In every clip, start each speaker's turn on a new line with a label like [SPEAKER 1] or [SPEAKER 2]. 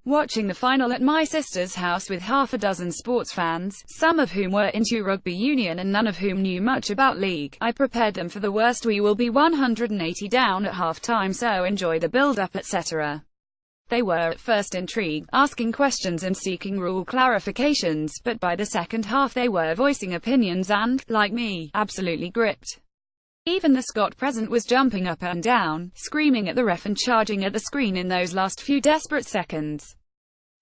[SPEAKER 1] Watching the final at my sister's house with half a dozen sports fans, some of whom were into rugby union and none of whom knew much about league, I prepared them for the worst. We will be 180 down at half-time, so enjoy the build-up, etc. They were at first intrigued, asking questions and seeking rule clarifications, but by the second half they were voicing opinions and, like me, absolutely gripped. Even the Scot present was jumping up and down, screaming at the ref and charging at the screen in those last few desperate seconds.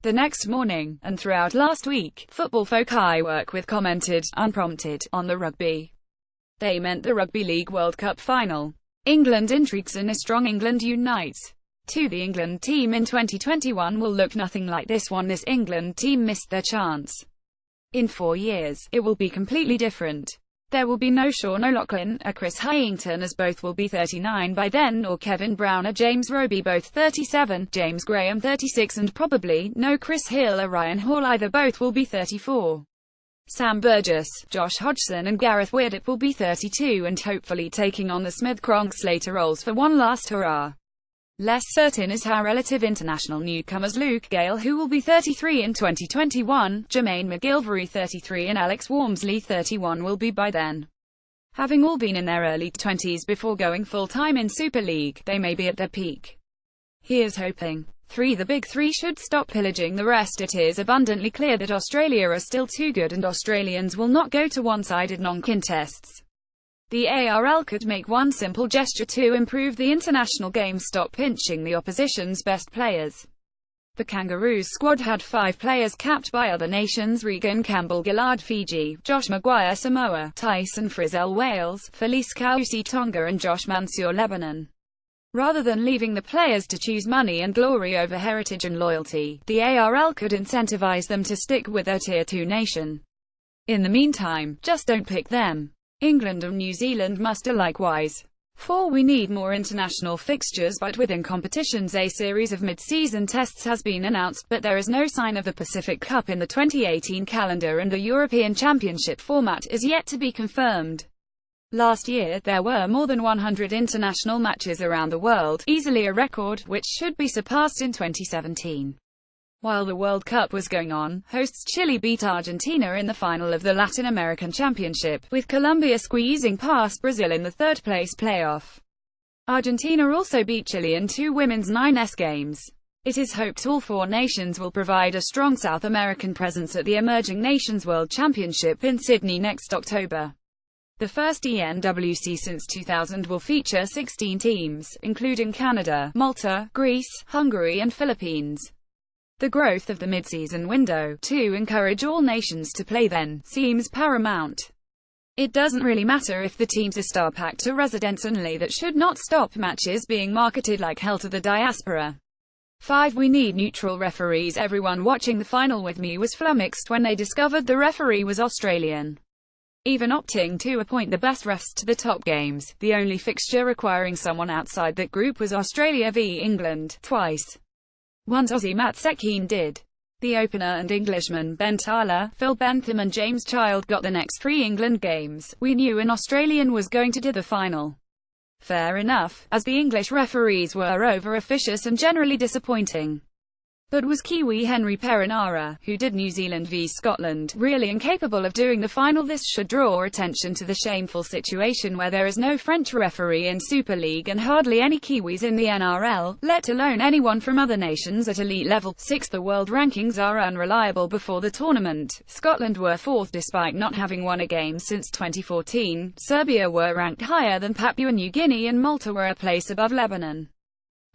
[SPEAKER 1] The next morning, and throughout last week, football folk I work with commented, unprompted, on the rugby. They meant the Rugby League World Cup final. England intrigues and a strong England unites. The England team in 2021 will look nothing like this one. This England team missed their chance. In 4 years, it will be completely different. There will be no Sean O'Loughlin, or Chris Hyington, as both will be 39 by then, or Kevin Brown or James Roby, both 37, James Graham 36, and probably no Chris Hill or Ryan Hall either, both will be 34. Sam Burgess, Josh Hodgson and Gareth Widdop will be 32 and hopefully taking on the Smith-Kronk-Slater roles for one last hurrah. Less certain is how relative international newcomers Luke Gale, who will be 33 in 2021, Jermaine McGilvery 33 and Alex Walmsley 31 will be by then. Having all been in their early 20s before going full-time in Super League, they may be at their peak. Here's hoping. The big three should stop pillaging the rest. It is abundantly clear that Australia are still too good and Australians will not go to one-sided non-contests. The ARL could make one simple gesture to improve the international game: stop pinching the opposition's best players. The Kangaroos squad had 5 players capped by other nations: Regan Campbell-Gillard Fiji, Josh Maguire Samoa, Tyson Frizzell Wales, Felice Kausi Tonga and Josh Mansour Lebanon. Rather than leaving the players to choose money and glory over heritage and loyalty, the ARL could incentivize them to stick with their Tier 2 nation. In the meantime, just don't pick them. England and New Zealand must do likewise. We need more international fixtures, but within competitions a series of mid-season tests has been announced, but there is no sign of the Pacific Cup in the 2018 calendar and the European Championship format is yet to be confirmed. Last year, there were more than 100 international matches around the world, easily a record, which should be surpassed in 2017. While the World Cup was going on, hosts Chile beat Argentina in the final of the Latin American Championship, with Colombia squeezing past Brazil in the third-place playoff. Argentina also beat Chile in 2 women's 9s games. It is hoped all 4 nations will provide a strong South American presence at the Emerging Nations World Championship in Sydney next October. The first ENWC since 2000 will feature 16 teams, including Canada, Malta, Greece, Hungary and Philippines. The growth of the mid-season window, to encourage all nations to play then, seems paramount. It doesn't really matter if the teams are star-packed or residents only. That should not stop matches being marketed like hell to the diaspora. We need neutral referees. Everyone watching the final with me was flummoxed when they discovered the referee was Australian. Even opting to appoint the best refs to the top games, the only fixture requiring someone outside that group was Australia v England, twice. Once Aussie Matt Sekine did. The opener and Englishmen Ben Tyler, Phil Bentham and James Child got the next 3 England games. We knew an Australian was going to do the final. Fair enough, as the English referees were over-officious and generally disappointing. But was Kiwi Henry Perinara, who did New Zealand v Scotland, really incapable of doing the final? This should draw attention to the shameful situation where there is no French referee in Super League and hardly any Kiwis in the NRL, let alone anyone from other nations at elite level. The world rankings are unreliable. Before the tournament, Scotland were 4th despite not having won a game since 2014, Serbia were ranked higher than Papua New Guinea and Malta were a place above Lebanon.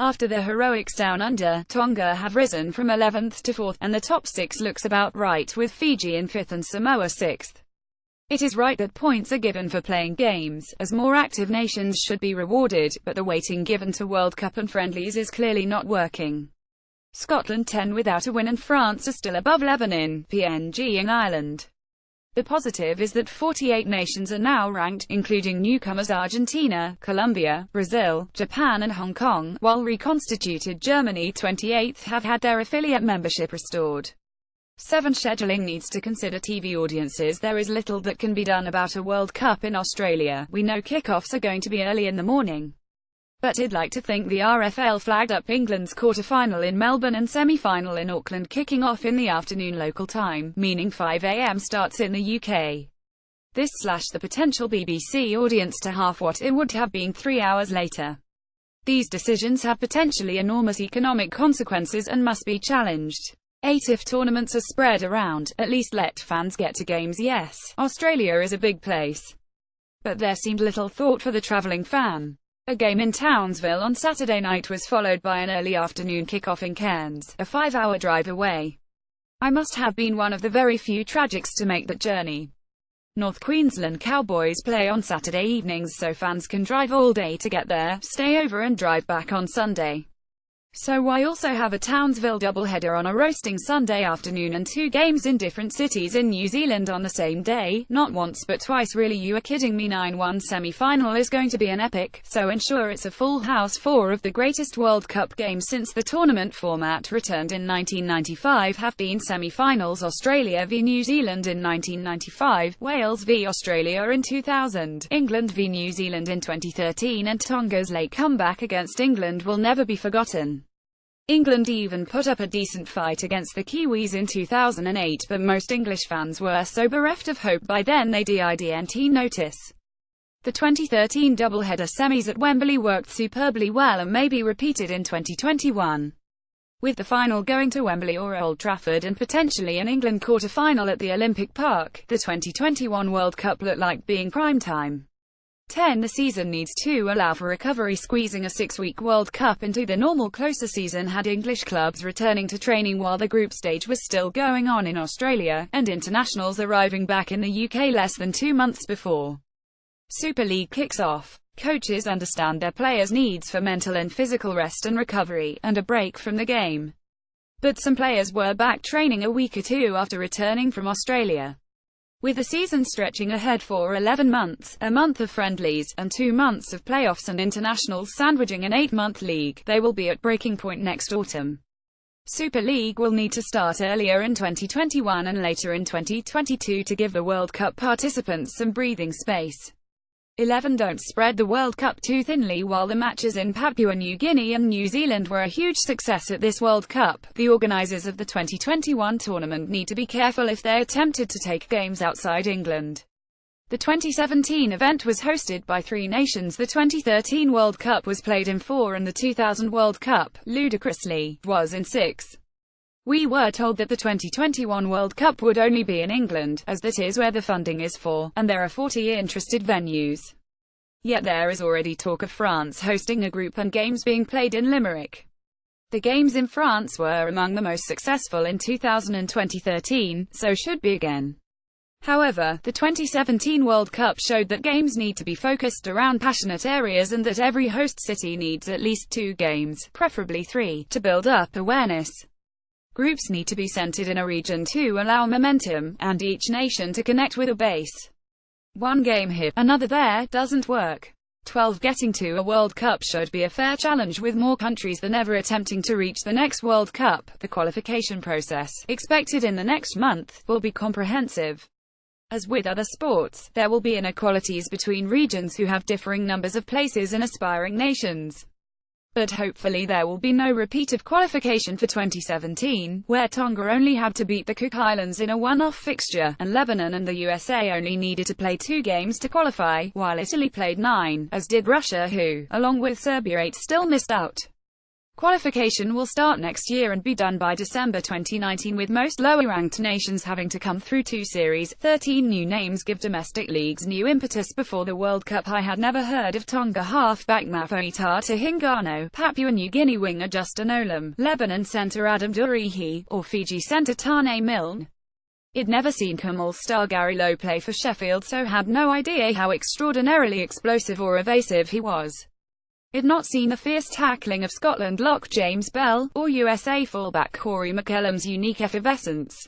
[SPEAKER 1] After the heroics down under, Tonga have risen from 11th to 4th, and the top 6 looks about right, with Fiji in 5th and Samoa 6th. It is right that points are given for playing games, as more active nations should be rewarded, but the weighting given to World Cup and friendlies is clearly not working. Scotland 10 without a win and France are still above Lebanon, PNG and Ireland. The positive is that 48 nations are now ranked, including newcomers Argentina, Colombia, Brazil, Japan and Hong Kong, while reconstituted Germany 28th have had their affiliate membership restored. Scheduling needs to consider TV audiences. There is little that can be done about a World Cup in Australia. We know kickoffs are going to be early in the morning. But I'd like to think the RFL flagged up England's quarter-final in Melbourne and semi-final in Auckland, kicking off in the afternoon local time, meaning 5 a.m. starts in the UK. This slashed the potential BBC audience to half what it would have been 3 hours later. These decisions have potentially enormous economic consequences and must be challenged. 8. If tournaments are spread around, at least let fans get to games. Yes, Australia is a big place, but there seemed little thought for the travelling fan. A game in Townsville on Saturday night was followed by an early afternoon kickoff in Cairns, a 5-hour drive away. I must have been one of the very few tragics to make that journey. North Queensland Cowboys play on Saturday evenings, so fans can drive all day to get there, stay over and drive back on Sunday. So why also have a Townsville doubleheader on a roasting Sunday afternoon and 2 games in different cities in New Zealand on the same day? Not once but twice. Really, you are kidding me. 9-1 semi-final is going to be an epic, so ensure it's a full house. 4 of the greatest World Cup games since the tournament format returned in 1995 have been semi-finals: Australia v New Zealand in 1995, Wales v Australia in 2000, England v New Zealand in 2013, and Tonga's late comeback against England will never be forgotten. England even put up a decent fight against the Kiwis in 2008, but most English fans were so bereft of hope by then they didn't notice. The 2013 doubleheader semis at Wembley worked superbly well and may be repeated in 2021. With the final going to Wembley or Old Trafford and potentially an England quarter-final at the Olympic Park, the 2021 World Cup looked like being prime time. 10. The season needs to allow for recovery. Squeezing a 6-week World Cup into the normal closer season had English clubs returning to training while the group stage was still going on in Australia, and internationals arriving back in the UK less than 2 months before Super League kicks off. Coaches understand their players' needs for mental and physical rest and recovery, and a break from the game. But some players were back training a week or 2 after returning from Australia. With the season stretching ahead for 11 months, a month of friendlies, and 2 months of playoffs and internationals sandwiching an 8-month league, they will be at breaking point next autumn. Super League will need to start earlier in 2021 and later in 2022 to give the World Cup participants some breathing space. 11. Don't spread the World Cup too thinly. While the matches in Papua New Guinea and New Zealand were a huge success at this World Cup, the organisers of the 2021 tournament need to be careful if they're tempted to take games outside England. The 2017 event was hosted by 3 nations. The 2013 World Cup was played in 4 and the 2000 World Cup, ludicrously, was in 6. We were told that the 2021 World Cup would only be in England, as that is where the funding is for, and there are 40 interested venues. Yet there is already talk of France hosting a group and games being played in Limerick. The games in France were among the most successful in 2000 and 2013, so should be again. However, the 2017 World Cup showed that games need to be focused around passionate areas and that every host city needs at least 2 games, preferably 3, to build up awareness. Groups need to be centered in a region to allow momentum, and each nation to connect with a base. 1 game here, another there, doesn't work. 12. Getting to a World Cup should be a fair challenge, with more countries than ever attempting to reach the next World Cup. The qualification process, expected in the next month, will be comprehensive. As with other sports, there will be inequalities between regions who have differing numbers of places in aspiring nations. But hopefully there will be no repeat of qualification for 2017, where Tonga only had to beat the Cook Islands in a one-off fixture, and Lebanon and the USA only needed to play 2 games to qualify, while Italy played 9, as did Russia, who, along with Serbia, 8 still missed out. Qualification will start next year and be done by December 2019, with most lower-ranked nations having to come through 2 series. 13 new names give domestic leagues new impetus before the World Cup. I had never heard of Tonga halfback Mafoita Hingano, Papua New Guinea winger Justin Olam, Lebanon centre Adam Durihi, or Fiji centre Tane Milne. I'd never seen Kamal star Gary Lowe play for Sheffield, so had no idea how extraordinarily explosive or evasive he was. I'd not seen the fierce tackling of Scotland lock James Bell, or USA fullback Corey McCallum's unique effervescence.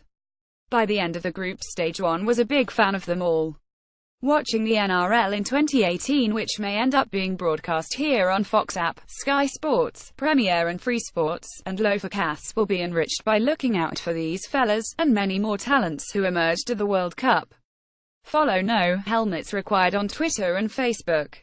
[SPEAKER 1] By the end of the group stage, one was a big fan of them all. Watching the NRL in 2018, which may end up being broadcast here on Fox app, Sky Sports, Premier and Free Sports, and Lofercast, will be enriched by looking out for these fellas, and many more talents who emerged at the World Cup. Follow No Helmets Required on Twitter and Facebook.